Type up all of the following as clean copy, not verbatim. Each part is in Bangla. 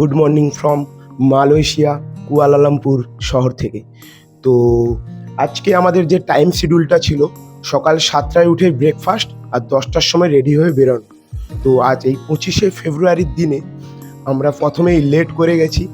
Good morning from Malaysia Kuala Lumpur শহর থেকে। তো আজকে আমাদের যে টাইম শিডিউলটা ছিল, সকাল 7টায় উঠে ব্রেকফাস্ট আর 10টার সময় রেডি হয়ে বেরোনো। তো আজ এই 25শে ফেব্রুয়ারির দিনে আমরা প্রথমেই লেট করে গেছি।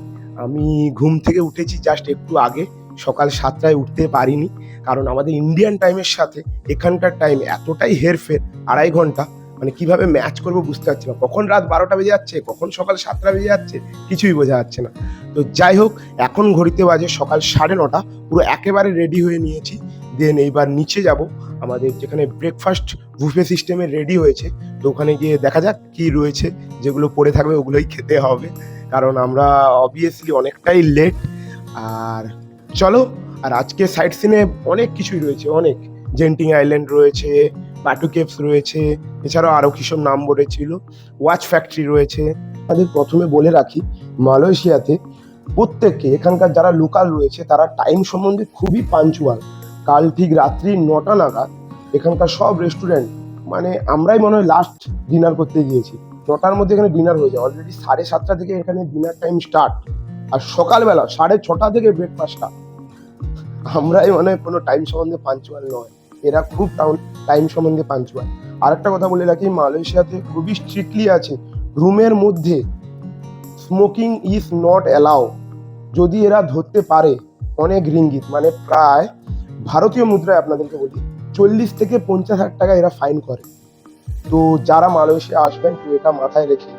আমি ঘুম থেকে উঠেছি জাস্ট একটু আগে, সকাল 7টায় উঠতে পারিনি, কারণ আমাদের ইন্ডিয়ান টাইমের সাথে এখানকার টাইম এতটাই হেরফের, 2.5 ঘন্টা। মানে কিভাবে ম্যাচ করবো বুঝতে পারছি না, কখন রাত 12টা বেজে যাচ্ছে, কখন সকাল 7টা বেজে যাচ্ছে, কিছুই বোঝা যাচ্ছে না। তো যাই হোক, এখন ঘড়িতে বাজে সকাল 9:30, পুরো একেবারে রেডি হয়ে নিয়েছি। দেন এইবার নিচে যাব, আমাদের যেখানে ব্রেকফাস্ট বুফে সিস্টেমে রেডি হয়েছে, তো ওখানে গিয়ে দেখা যাক কি রয়েছে, যেগুলো পড়ে থাকবে ওগুলোই খেতে হবে, কারণ আমরা অবভিয়াসলি অনেকটাই লেট। আর চলো, আর আজকে সাইট সিনে অনেক কিছুই রয়েছে, অনেক জেন্টিং আইল্যান্ড রয়েছে, বাটু কেভস রয়েছে, এছাড়াও আরও কিসব নাম বলেছিল, ওয়াচ ফ্যাক্টরি রয়েছে। আমাদের প্রথমে বলে রাখি, মালয়েশিয়াতে প্রত্যেককে এখানকার যারা লোকাল রয়েছে তারা টাইম সম্বন্ধে খুবই পাঞ্চুয়াল। কাল ঠিক রাত্রি 9টা নাগাদ এখানকার সব রেস্টুরেন্ট, মানে আমরাই মনে হয় লাস্ট ডিনার করতে গিয়েছি, 9টার মধ্যে এখানে ডিনার হয়ে যায়। অলরেডি 7:30 থেকে এখানে ডিনার টাইম স্টার্ট, আর সকালবেলা 6:30 থেকে ব্রেকফাস্টটা। আমরাই মনে হয় কোনো টাইম সম্বন্ধে পাঞ্চুয়াল নয়, এরা খুব টাইম সম্বন্ধে পাঞ্চুয়াল। আর একটা কথা বলে রাখি, মালয়েশিয়াতে খুবই স্ট্রিক্টলি আছে, রুমের মধ্যে স্মোকিং ইজ নট অ্যালাউ। যদি এরা ধরতে পারে, অনেক রিঙ্গিত, মানে প্রায় ভারতীয় মুদ্রায় আপনাদেরকে বলি 40 থেকে 50,000 টাকা এরা ফাইন করে। তো যারা মালয়েশিয়া আসবেন তো এটা মাথায় রেখে।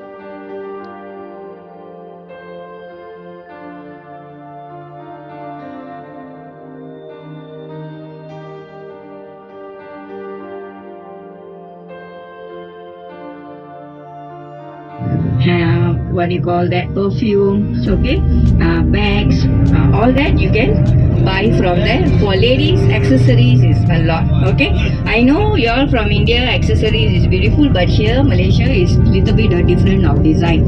What do you call that, perfumes, okay, bags, all that you can buy from there. For ladies, accessories is a lot, okay. I know you're from India, accessories is beautiful, but here Malaysia is little bit different of design.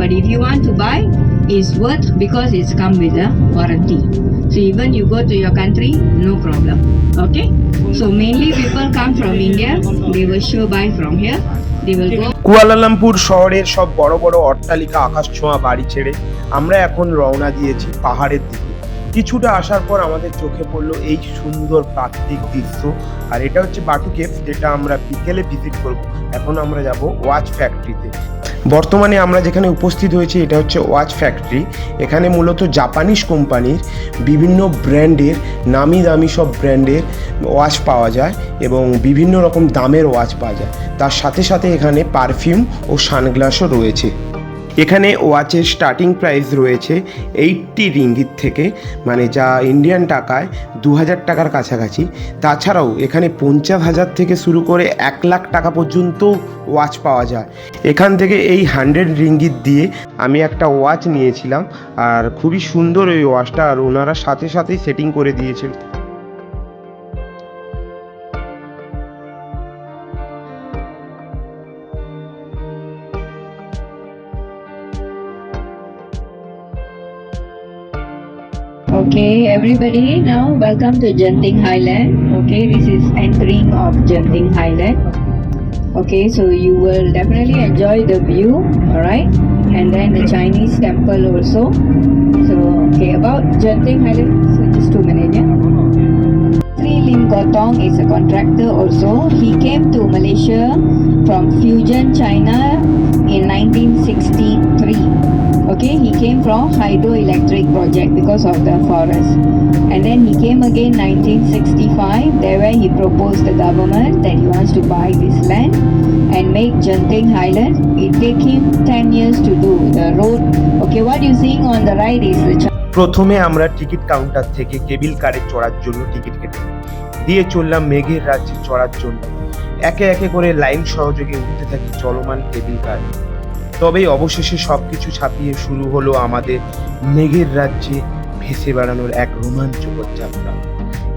But if you want to buy, it's worth, because it's come with a warranty. So even you go to your country, no problem, okay. So mainly people come from India, they will sure buy from here, they will go. Kuala Lumpur শহরের সব বড় বড় অট্টালিকা, আকাশ ছোঁয়া বাড়ি ছেড়ে আমরা এখন রওনা দিয়েছি পাহাড়ের দিকে। কিছুটা আসার পর আমাদের চোখে পড়লো এই সুন্দর প্রাকৃতিক দৃশ্য, আর এটা হচ্ছে বাটু কেভস, যেটা আমরা বিকেলে ভিজিট করব। এখন আমরা যাব ওয়াচ ফ্যাক্টরিতে। বর্তমানে আমরা যেখানে উপস্থিত হয়েছি এটা হচ্ছে ওয়াচ ফ্যাক্টরি। এখানে মূলত জাপানিজ কোম্পানির বিভিন্ন ব্র্যান্ডের, নামি দামি সব ব্র্যান্ডের ওয়াচ পাওয়া যায় এবং বিভিন্ন রকম দামের ওয়াচ পাওয়া যায়। তার সাথে সাথে এখানে পারফিউম ও সানগ্লাসও রয়েছে। এখানে ওয়াচের স্টার্টিং প্রাইস রয়েছে 80 রিঙ্গিত থেকে, মানে যা ইন্ডিয়ান টাকায় 2000 টাকার কাছাকাছি। তাছাড়াও এখানে 50,000 থেকে শুরু করে 1 লাখ টাকা পর্যন্ত ওয়াচ পাওয়া যায়। এখান থেকে এই 100 রিঙ্গিত দিয়ে আমি একটা ওয়াচ নিয়েছিলাম, আর খুবই সুন্দর ওই ওয়াচটা, আর ওনারা সাথে সাথেই সেটিং করে দিয়েছিল। Okay, everybody, now welcome to Genting Highland. Okay, this is entering of Genting Highland. Okay, so you will definitely enjoy the view, alright, and then the Chinese temple also. So, okay, about Genting Highland, so just 2 minutes, yeah. Sri Lim Gotong is a contractor also. He came to Malaysia from Fujian, China in 1963. Okay, he came from hydroelectric project because of the forest, and then he came again 1965. There where he proposed the government that he wants to buy this land and make Genting Highland. It take him 10 years to do the road. Okay, what you seeing on the right is the প্রথমে আমরা টিকিট কাউন্টার থেকে কেবিল কারে চড়ার জন্য টিকিট কেটে দিয়ে চললাম মেঘের রাজ্যে চড়ার জন্য। একে একে করে লাইন সহযোগে উঠতে থাকি চলমান কেবিল কার। তবেই অবশেষে সবকিছু ছাপিয়ে শুরু হলো আমাদের মেঘের রাজ্যে ভেসে বেড়ানোর এক রোমাঞ্চকর যাত্রা।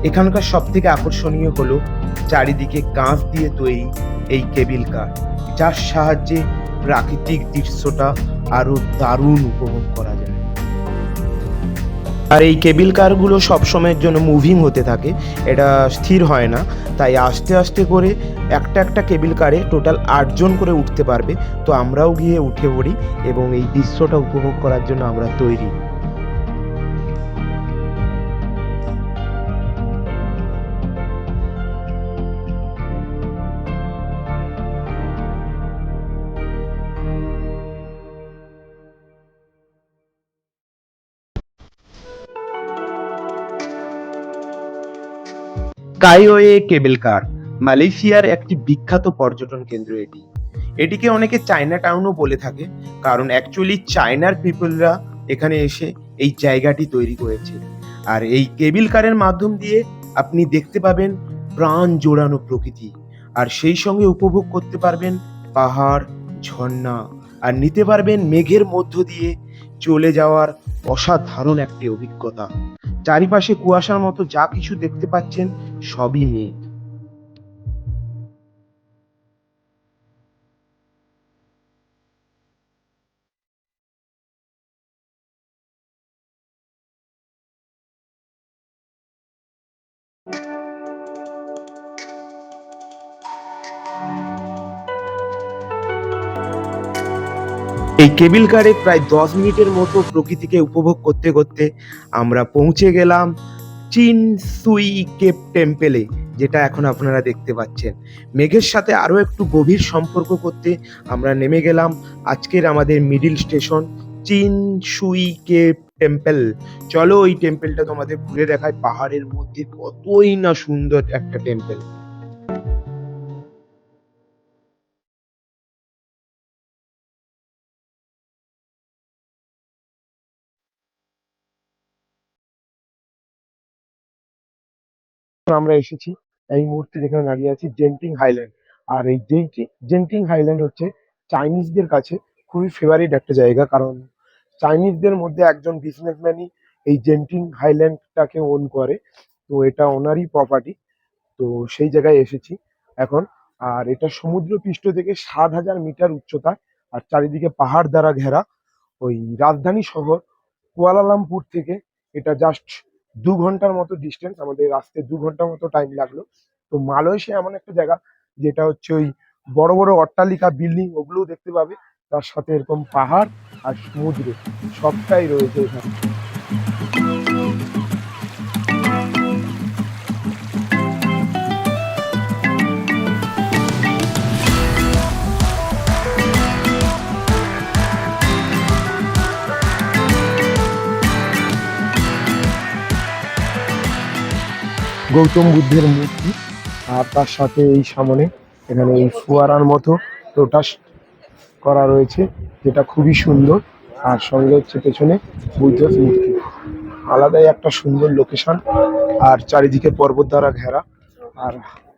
এখানকার সব থেকে আকর্ষণীয় হলো চারিদিকে কাঁচ দিয়ে তৈরি এই কেবিল কার, যার সাহায্যে প্রাকৃতিক দৃশ্যটা আরো দারুণ উপভোগ করা যায়। আর এই কেবিল কারগুলো সব সময়ের জন্য মুভিং হতে থাকে, এটা স্থির হয় না, তাই আস্তে আস্তে করে একটা একটা কেবিল কারে টোটাল 8 জন করে উঠতে পারবে। তো আমরাও গিয়ে উঠে পড়ি এবং এই দৃশ্যটা উপভোগ করার জন্য আমরা তৈরি। কাইওয়ে কেবল কার মালয়েশিয়ার একটি বিখ্যাত পর্যটন কেন্দ্র। এটিকে অনেকে চায়না টাউনও বলে থাকে, কারণ অ্যাকচুয়ালি চায়নার পিপলরা এখানে এসে এই জায়গাটি তৈরি করেছে। আর এই কেবল কারের মাধ্যম দিয়ে আপনি দেখতে পাবেন প্রাণ জোড়ানো প্রকৃতি, আর সেই সঙ্গে উপভোগ করতে পারবেন পাহাড়, ঝর্ণা, আর নিতে পারবেন মেঘের মধ্য দিয়ে চলে যাওয়ার অসাধারণ একটি অভিজ্ঞতা। চারিপাশে কুয়াশার মতো যা কিছু দেখতে পাচ্ছেন সবই মেঘ। এই কেবিল কারে প্রায় 10 মিনিটের মতো প্রকৃতিকে উপভোগ করতে করতে আমরা পৌঁছে গেলাম চিন সুই কেপ টেম্পেলে, যেটা এখন আপনারা দেখতে পাচ্ছেন। মেঘের সাথে আরও একটু গভীর সম্পর্ক করতে আমরা নেমে গেলাম আজকের আমাদের মিডিল স্টেশন চিন সুই কেপ টেম্পল। চলো ওই টেম্পলটা তোমাদের ঘুরে দেখায়, পাহাড়ের মধ্যে কতই না সুন্দর একটা টেম্পল। আমরা এসেছি এই মুহূর্তে যেখানে দাঁড়িয়ে আছি জেন্টিং হাইল্যান্ড। আর এই জেন্টিং হাইল্যান্ড হচ্ছে চাইনিজদের কাছে খুবই ফেভারিট একটা জায়গা, কারণ চাইনিজদের মধ্যে একজন বিজনেসম্যানই এই জেন্টিং হাইল্যান্ডটাকে ওন করে। তো এটা ওনারই প্রপার্টি। তো সেই জায়গায় এসেছি এখন। আর এটা সমুদ্র পৃষ্ঠ থেকে 7,000 মিটার উচ্চতা, আর চারিদিকে পাহাড় দ্বারা ঘেরা। ওই রাজধানী শহর কুয়ালালামপুর থেকে এটা জাস্ট 2 ঘন্টার মতো ডিস্টেন্স, আমাদের আসতে 2 ঘন্টার মতো টাইম লাগলো। তো মালয়েশিয়া এমন একটা জায়গা যেটা হচ্ছে ওই বড় বড় অট্টালিকা বিল্ডিং ওগুলোও দেখতে পাবে, তার সাথে এরকম পাহাড় আর সমুদ্র সবটাই রয়েছে এখানে। গৌতম বুদ্ধের মূর্তি, আর তার সাথে এই সামনে এখানে এই ফোয়ারার মতো লোটাস করা রয়েছে, যেটা খুবই সুন্দর। আর সঙ্গে হচ্ছে পেছনে বুদ্ধের মূর্তি, আলাদাই একটা সুন্দর লোকেশন। আর চারিদিকে পর্বত দ্বারা ঘেরা, আর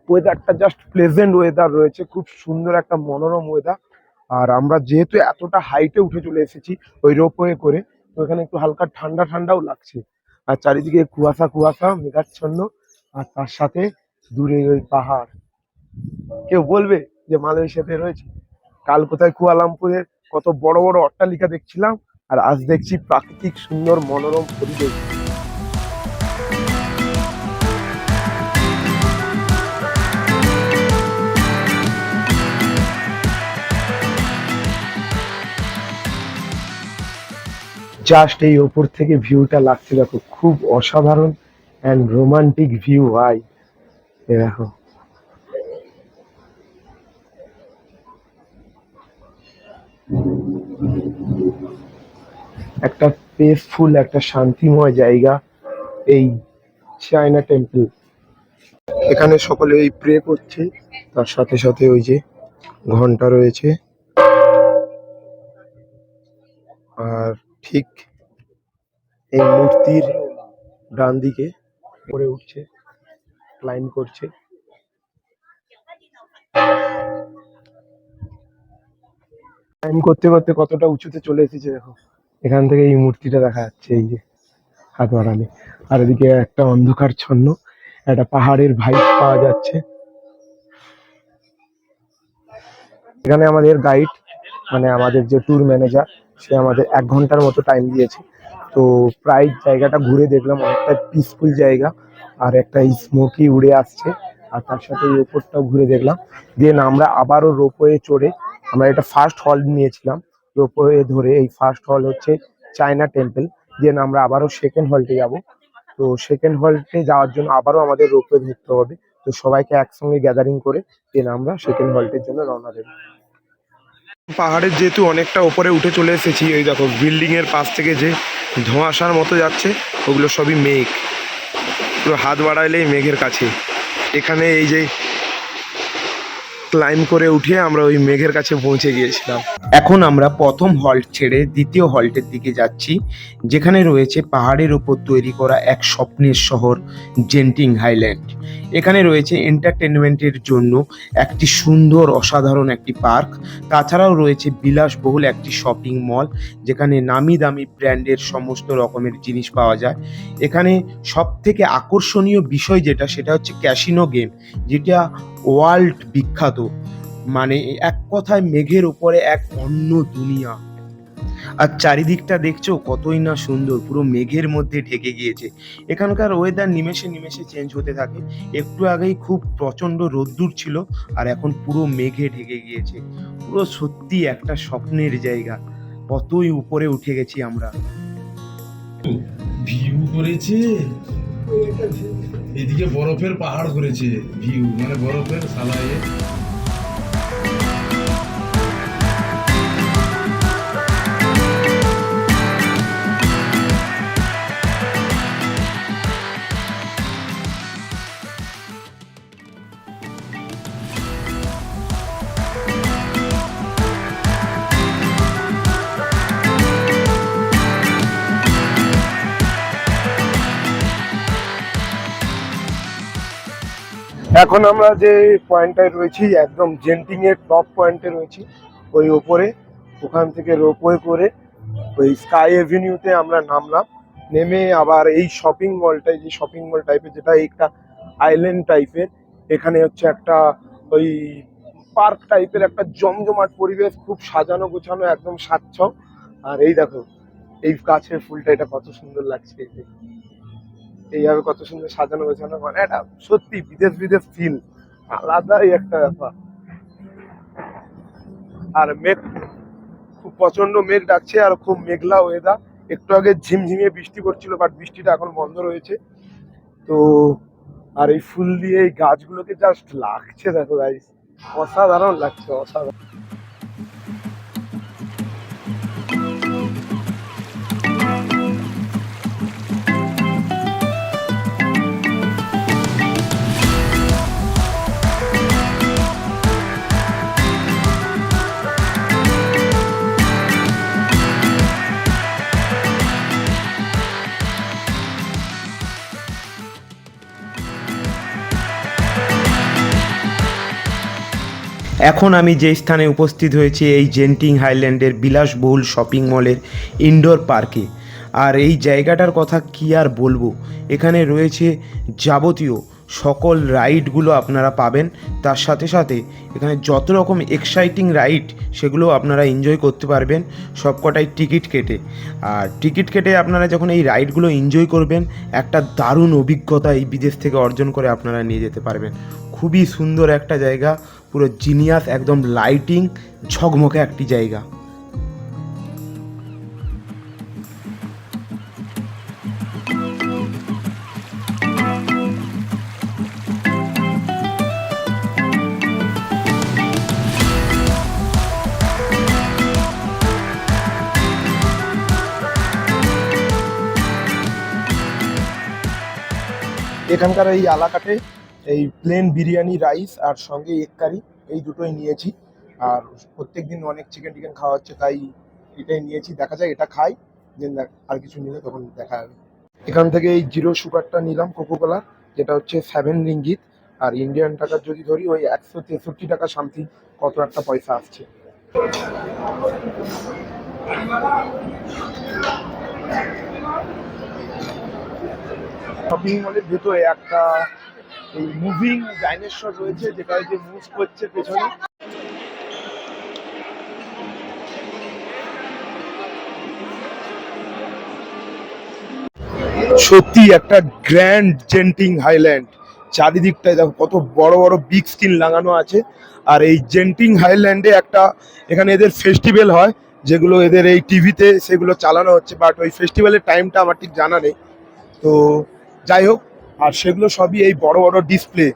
ওয়েদারটা জাস্ট প্লেজেন্ট ওয়েদার রয়েছে, খুব সুন্দর একটা মনোরম ওয়েদার। আর আমরা যেহেতু এতটা হাইটে উঠে চলে এসেছি ওই রোপওয়ে করে, তো এখানে একটু হালকা ঠান্ডা ঠান্ডাও লাগছে। আর চারিদিকে কুয়াশা কুয়াশা মেঘাচ্ছন্ন, আর তার সাথে দূরে ওই পাহাড়। কেউ বলবে যে মালয়েশিয়াতে রয়েছে? কাল কোথায় কুয়ালামপুরের কত বড় বড় অট্টালিকা দেখছিলাম, আর আজ দেখছি প্রাকৃতিক সুন্দর মনোরম পরিবেশ। জাস্ট এই ওপর থেকে ভিউটা লাগছে, দেখো খুব অসাধারণ অ্যান্ড রোমান্টিক ভিউ ভাই। এ দেখো, একটা পিসফুল, একটা শান্তিময় জায়গা এই চায়না টেম্পল। এখানে সকলে এই প্রে করছে, তার সাথে সাথে ওই যে ঘন্টা রয়েছে। আর ঠিক এই মূর্তির ডান দিকে উপরে উঠছে, ক্লাইম করছে। ক্লাইম করতে করতে কতটা উঁচুতে চলে এসেছে দেখো। এখান থেকে এই মূর্তিটা দেখা যাচ্ছে, এই যে হাত বাড়ালে। আর এদিকে একটা অন্ধকারচ্ছন্ন একটা পাহাড়ের ভাইব পাওয়া যাচ্ছে। এখানে আমাদের গাইড, মানে আমাদের যে ট্যুর ম্যানেজার, সে আমাদের 1 ঘন্টার মতো টাইম দিয়েছে। তো প্রায় জায়গাটা ঘুরে দেখলাম, অনেকটা পিসফুল জায়গা, আর একটা স্মোকি উড়ে আসছে, আর তার সাথে এই ওপরটাও ঘুরে দেখলাম। দেন আমরা আবারও রোপওয়ে চড়ে, আমরা এটা ফার্স্ট হল নিয়েছিলাম রোপওয়ে ধরে। এই ফার্স্ট হল হচ্ছে চায়না টেম্পল। দেন আমরা আবারও সেকেন্ড হলটে যাব। তো সেকেন্ড হলটে যাওয়ার জন্য আবারও আমাদের রোপওয়ে ধরতে হবে। তো সবাইকে একসঙ্গে গ্যাদারিং করে দেন আমরা সেকেন্ড হলটের জন্য রওনা দেব। পাহাড়ের যেহেতু অনেকটা উপরে উঠে চলে এসেছি, এই দেখো বিল্ডিং এর পাশ থেকে যে ধোঁয়াশার মতো যাচ্ছে, ওগুলো সবই মেঘ। পুরো হাত বাড়াইলেই মেঘের কাছে। এখানে এই যে ক্লাইম করে উঠে আমরা ওই মেঘের কাছে পৌঁছে গিয়েছিলাম। এখন আমরা প্রথম হল্ট ছেড়ে দ্বিতীয় হল্টের দিকে যাচ্ছি, যেখানে রয়েছে পাহাড়ের ওপর তৈরি করা এক স্বপ্নের শহর জেন্টিং হাইল্যান্ড। এখানে রয়েছে এন্টারটেনমেন্টের জন্য একটি সুন্দর অসাধারণ একটি পার্ক, তাছাড়াও রয়েছে বিলাসবহুল একটি শপিং মল, যেখানে নামি দামি ব্র্যান্ডের সমস্ত রকমের জিনিস পাওয়া যায়। এখানে সব থেকে আকর্ষণীয় বিষয় যেটা, সেটা হচ্ছে ক্যাসিনো গেম, যেটা ওয়ার্ল্ড বিখ্যাত। মানে এক কথায় মেঘের উপরে এক অন্য দুনিয়া। আর চারিদিকটা দেখছো কতই না সুন্দর, পুরো মেঘের মধ্যে ঢেকে গিয়েছে। এখানকার ওয়েদার নিমেষে নিমেষে চেঞ্জ হতে থাকে। একটু আগেই খুব প্রচন্ড রোদ্দুর ছিল, আর এখন পুরো মেঘে ঢেকে গিয়েছে। পুরো সত্যি একটা স্বপ্নের জায়গা। কতই উপরে উঠে গেছি আমরা। ভিউ করেছে, এদিকে বরফের পাহাড় করেছে, ভিউ মানে বরফের সালায়ে। এখন আমরা যে পয়েন্টটায় রয়েছি, একদম জেন্টিং এর টপ পয়েন্টে রয়েছি, ওই ওপরে। ওখান থেকে রোপওয়ে করে ওই স্কাই এভিনিউতে আমরা নামলাম। নেমে আবার এই শপিং মলটায়, যে শপিং মল টাইপের, যেটা একটা আইল্যান্ড টাইপের, এখানে হচ্ছে একটা ওই পার্ক টাইপের একটা জমজমাট পরিবেশ, খুব সাজানো গোছানো, একদম স্বাচ্ছ। আর এই দেখো এই গাছের ফুলটা, এটা কত সুন্দর লাগছে। এইভাবে কত সুন্দর সাজানো গোছানো, মানে এটা সত্যি বিদেশ বিদেশ ফিল, আলাদাই একটা ব্যাপার। আর মেঘ, খুব প্রচন্ড মেঘ ডাকছে, আর খুব মেঘলা ওয়েদার। একটু আগে ঝিমঝিমিয়ে বৃষ্টি পড়ছিল, বাট বৃষ্টিটা এখন বন্ধ রয়েছে। তো আর এই ফুল দিয়ে এই গাছগুলোকে জাস্ট লাগছে, দেখো গাইস, অসাধারণ লাগছে, অসাধারণ। এখন আমি যে স্থানে উপস্থিত হয়েছি, এই জেন্টিং হাইল্যান্ডের বিলাসবহুল শপিং মলের ইনডোর পার্কে। আর এই জায়গাটার কথা কি আর বলবো, এখানে রয়েছে যাবতীয় সকল রাইডগুলো আপনারা পাবেন। তার সাথে সাথে এখানে যত রকম এক্সাইটিং রাইড, সেগুলো আপনারা এনজয় করতে পারবেন সবকটাই টিকিট কেটে। আর টিকিট কেটে আপনারা যখন এই রাইডগুলো এনজয় করবেন, একটা দারুণ অভিজ্ঞতা এই বিদেশ থেকে অর্জন করে আপনারা নিয়ে যেতে পারবেন। খুবই সুন্দর একটা জায়গা, পুরো জিনিয়াস, একদম লাইটিং ঝকমকে একটি জায়গা। এখানকার এই এলাকাতে এই প্লেন বিরিয়ানি রাইস আর সঙ্গে এগ কারি, এই দুটোই নিয়েছি। আর প্রত্যেকদিন অনেক চিকেন টিকেন খাওয়া হচ্ছে, তাই এটাই নিয়েছি। দেখা যায় এটা খাই, দেন আর কিছু নিলে তখন দেখা যাবে। এখান থেকে এই জিরো সুগারটা নিলাম, কোকো কোলা, যেটা হচ্ছে 7 রিঙ্গিত। আর ইন্ডিয়ান টাকার যদি ধরি, ওই 163 টাকা সামথিং কত একটা পয়সা আসছে। শপিং মলের ভেতরে একটা এই মুভিং ডাইনোসর রয়েছে, যেটা যে মুভ করছে পেছনে। সত্যি একটা গ্র্যান্ড জেন্টিং হাইল্যান্ড। চারিদিকটায় দেখো কত বড় বড় বিগ স্ক্রিন লাগানো আছে। আর এই জেন্টিং হাইল্যান্ডে একটা এখানে এদের ফেস্টিভ্যাল হয়, যেগুলো এদের এই টিভিতে সেগুলো চালানো হচ্ছে, বাট ওই ফেস্টিভ্যালের টাইমটা আমার ঠিক জানা নেই। তো যাই হোক, আর সেগুলো সবই এই বড় বড় ডিসপ্লে,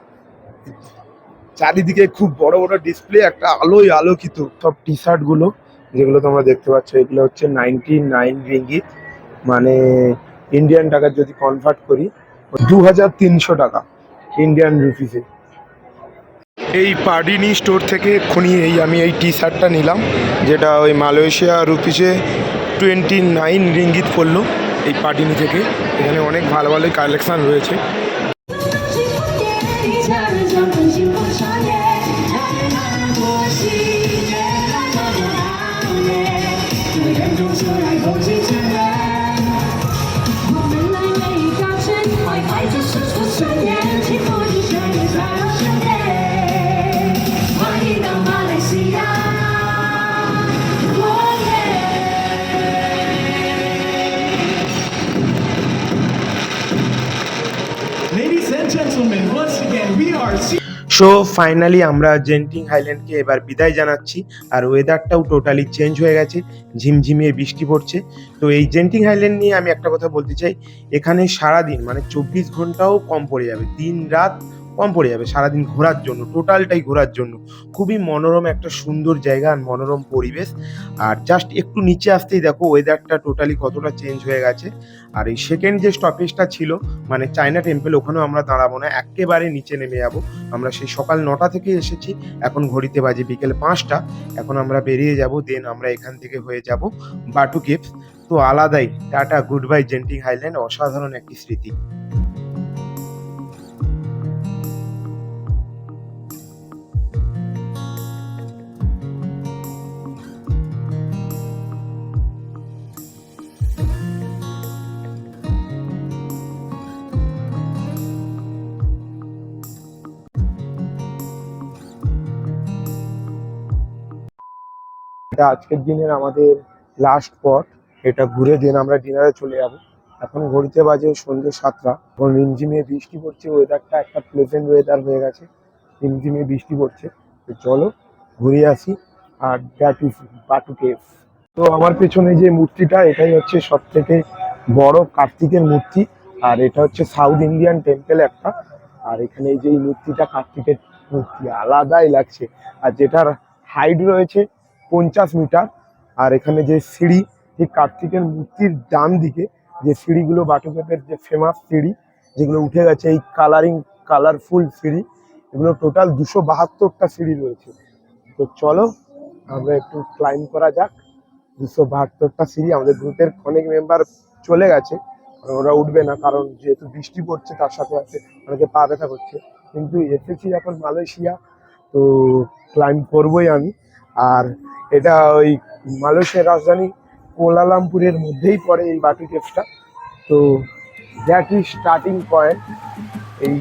চারিদিকে খুব বড় বড় ডিসপ্লে, একটা আলোয় আলোকিত। সব টি শার্ট গুলো যেগুলো তোমরা দেখতে পাচ্ছ, এগুলো হচ্ছে 99 রিঙ্গিত, মানে ইন্ডিয়ান টাকা যদি কনভার্ট করি 2300 টাকা ইন্ডিয়ান রুপিসে। এই পার্ডিনি স্টোর থেকে এক্ষুনি আমি এই টি শার্টটা নিলাম, যেটা ওই মালয়েশিয়া রুপিসে 29 রিঙ্গিত পড়লো এই পার্ডিনি থেকে। এখানে অনেক ভালো ভালো কালেকশন রয়েছে। Ladies and gentlemen, once again, we are so finally আমরা জেন্টিং হাইল্যান্ডকে এবার বিদায় জানাচ্ছি। আর ওয়েদারটাও টোটালি চেঞ্জ হয়ে গেছে, ঝিমঝিমিয়ে বৃষ্টি পড়ছে। তো এই জেন্টিং হাইল্যান্ড নিয়ে আমি একটা কথা বলতে চাই, এখানে সারাদিন মানে 24 ঘন্টাও কম পড়ে যাবে, দিন রাত কম পড়ে যাবে সারাদিন ঘোরার জন্য, টোটালটাই ঘোরার জন্য। খুবই মনোরম একটা সুন্দর জায়গা আর মনোরম পরিবেশ। আর জাস্ট একটু নিচে আসতেই দেখো ওয়েদারটা টোটালি কতটা চেঞ্জ হয়ে গেছে। আর এই সেকেন্ড যে স্টপেজটা ছিল মানে চায়না টেম্পল, ওখানেও আমরা দাঁড়াবো না, একেবারে নিচে নেমে যাবো। আমরা সেই সকাল 9টা থেকে এসেছি, এখন ঘড়িতে বাজে বিকেল 5টা। এখন আমরা বেরিয়ে যাব, দেন আমরা এখান থেকে হয়ে যাব বাটু কেভস। তো আলাদাই tata, good bye Genting highland, অসাধারণ একটি স্মৃতি। এটা আজকের দিনের আমাদের লাস্ট স্পট। এটা ঘুরে দেন আমরা ডিনারে চলে যাব। এখন ঘড়িতে বাজে সন্ধ্যে 7টা। এখন রিমঝিমিয়ে বৃষ্টি পড়ছে, ওয়েদারটা একটা প্লেজেন্ট ওয়েদার হয়ে গেছে, রিমঝিমিয়ে বৃষ্টি পড়ছে। তো চলো ঘুরে আসি। আর দ্যাট ইজ বাটু কেভ। তো আমার পেছনে যে মূর্তিটা, এটাই হচ্ছে সব থেকে বড় কার্তিকের মূর্তি। আর এটা হচ্ছে সাউথ ইন্ডিয়ান টেম্পল একটা। আর এখানে এই যে এই মূর্তিটা, কার্তিকের মূর্তি, আলাদাই লাগছে। আর যেটার হাইট রয়েছে 50 মিটার। আর এখানে যে সিঁড়ি, এই কার্তিকের মূর্তির ডান দিকে যে সিঁড়িগুলো, বাটু কেভের যে ফেমাস সিঁড়ি যেগুলো উঠে গেছে, এই কালারফুল সিঁড়ি, এগুলো টোটাল 272টা সিঁড়ি রয়েছে। তো চলো আমরা একটু ক্লাইম করা যাক 272টা সিঁড়ি। আমাদের গ্রুপের অনেক মেম্বার চলে গেছে, ওরা উঠবে না, কারণ যেহেতু বৃষ্টি পড়ছে তার সাথে সাথে অনেকে পা ব্যথা করছে। কিন্তু এসেছি এখন মালয়েশিয়া, তো ক্লাইম করবোই আমি। আর এটা ওই মালয়েশিয়ার রাজধানী কুয়ালালামপুরের মধ্যেই পড়ে এই বাটু কেভসটা। তো দ্যাট ইজ স্টার্টিং পয়েন্ট। এই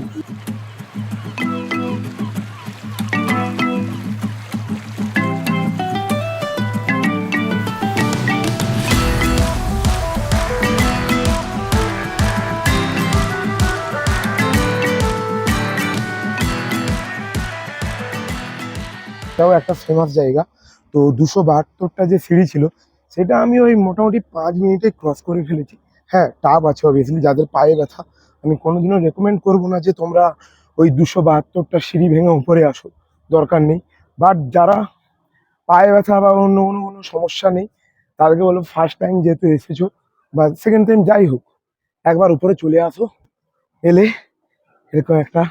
এটাও একটা ফেমাস জায়গা। তো 272টা যে সিঁড়ি ছিল, সেটা আমি ওই মোটামুটি 5 মিনিটে ক্রস করে ফেলেছি। হ্যাঁ, টাফ আছে অবভিয়াসলি, যাদের পায়ে ব্যথা, আমি কোনোদিনও রেকমেন্ড করবো না যে তোমরা ওই 272টা সিঁড়ি ভেঙে উপরে আসো, দরকার নেই। বাট যারা পায়ে ব্যথা বা অন্য কোনো কোনো সমস্যা নেই, তাদেরকে বলবো ফার্স্ট টাইম যেহেতু এসেছো বা সেকেন্ড টাইম যাই হোক, একবার উপরে চলে আসো। এলে এরকম একটা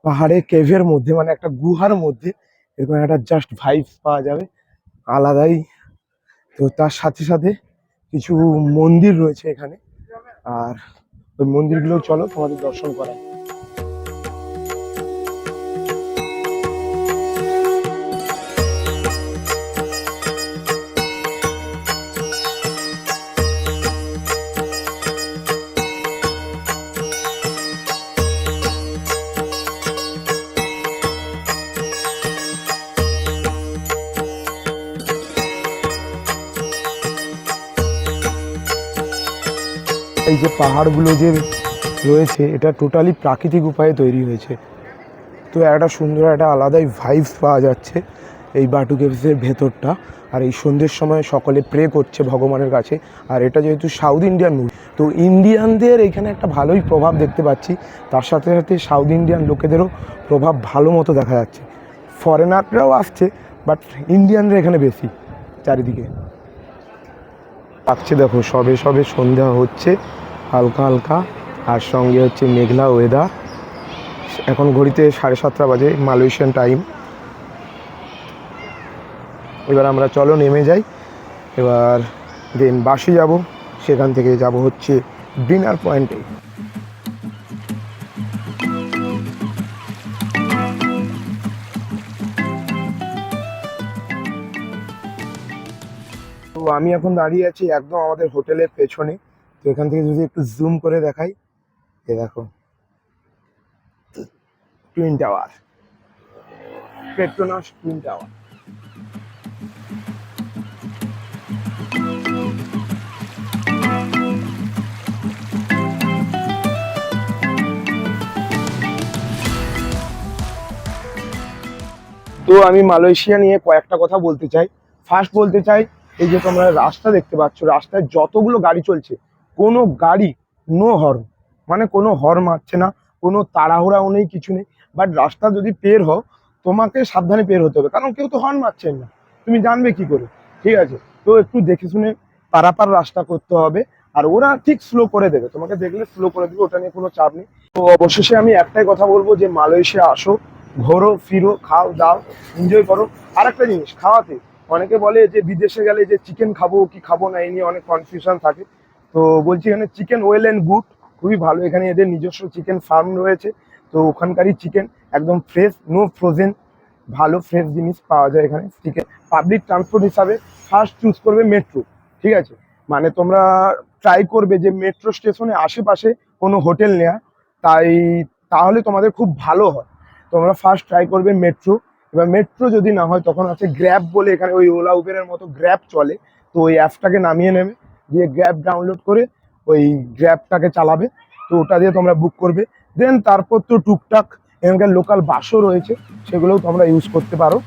পাহাড়ে কেভের মধ্যে, মানে একটা গুহার মধ্যে এরকম একটা জাস্ট ভাইবস পাওয়া যাবে, আলাদাই। তো তার সাথে সাথে কিছু মন্দির রয়েছে এখানে, আর ওই মন্দিরগুলো চলো তোমাদের দর্শন করাই। এই যে পাহাড়গুলো যে রয়েছে এটা টোটালি প্রাকৃতিক উপায়ে তৈরি হয়েছে। তো একটা সুন্দর একটা আলাদাই ভাইব পাওয়া যাচ্ছে এই বাটু কেভসের ভেতরটা। আর এই সন্ধ্যের সময় সকলে প্রে করছে ভগবানের কাছে। আর এটা যেহেতু সাউথ ইন্ডিয়ান মুভি, তো ইন্ডিয়ানদের এখানে একটা ভালোই প্রভাব দেখতে পাচ্ছি। তার সাথে সাথে সাউথ ইন্ডিয়ান লোকেদেরও প্রভাব ভালো মতো দেখা যাচ্ছে। ফরেনাররাও আসছে, বাট ইন্ডিয়ানরা এখানে বেশি চারিদিকে আসছে। দেখো সবে সবে সন্ধ্যা হচ্ছে হালকা হালকা, আর সঙ্গে হচ্ছে মেঘলা ওয়েদার। এখন ঘড়িতে 7:30 বাজে মালয়েশিয়ান টাইম। এবার আমরা চলো নেমে যাই। এবার দেন বাসে যাব, সেখান থেকে যাব হচ্ছে ডিনার পয়েন্টে। তো আমি এখন দাঁড়িয়ে আছি একদম আমাদের হোটেলের পেছনে। তো এখান থেকে যদি একটু জুম করে দেখাই, এ দেখো twin tower, Petronas twin tower. তো আমি মালয়েশিয়া নিয়ে কয়েকটা কথা বলতে চাই। ফার্স্ট বলতে চাই, এই যে তোমরা রাস্তা দেখতে পাচ্ছ, রাস্তায় যতগুলো গাড়ি চলছে, কোনো গাড়ি নো হর্ন, মানে কোনো হর্ন মারছে না, কোনো তাড়াহুড়াও নেই, কিছু নেই। বাট রাস্তা যদি পের হও, তোমাকে সাবধানে পের হতে হবে, কারণ কেউ তো হর্ন মারছেন না, তুমি জানবে কি করে? ঠিক আছে, তো একটু দেখে শুনে পারাপার রাস্তা করতে হবে। আর ওরা ঠিক স্লো করে দেবে, তোমাকে দেখলে স্লো করে দেবে, ওটা নিয়ে কোনো চাপ নেই। তো অবশেষে আমি একটাই কথা বলবো যে মালয়েশিয়া আসো, ঘোরো ফিরো, খাও দাও, এনজয় করো। আর একটা জিনিস, খাওয়াতে অনেকে বলে যে বিদেশে গেলে যে চিকেন খাবো কি খাবো না, এই নিয়ে অনেক কনফিউশন থাকে। তো বলছি এখানে চিকেন ওয়েল অ্যান্ড গুড, খুবই ভালো। এখানে এদের নিজস্ব চিকেন ফার্ম রয়েছে। তো ওখানকারই চিকেন একদম ফ্রেশ, নো ফ্রোজেন, ভালো ফ্রেশ জিনিস পাওয়া যায় এখানে। চিকেন পাবলিক ট্রান্সপোর্ট হিসাবে ফার্স্ট চুজ করবে মেট্রো। ঠিক আছে, মানে তোমরা ট্রাই করবে যে মেট্রো স্টেশনে আশেপাশে কোনো হোটেল নেওয়া, তাহলে তোমাদের খুব ভালো হয়। তোমরা ফার্স্ট ট্রাই করবে মেট্রো। এবার মেট্রো যদি না হয়, তখন আছে গ্র্যাব বলে, এখানে ওই ওলা উবেরের মতো গ্র্যাব চলে। তো ওই অ্যাপটাকে নামিয়ে নেবে, দিয়ে গ্র্যাব ডাউনলোড করে ওই গ্র্যাবটাকে চালাবে। তো ওটা দিয়ে তোমরা বুক করবে। দেন তারপর তো টুকটাক এখানকার লোকাল বাসও রয়েছে, সেগুলোও তোমরা ইউজ করতে পারো।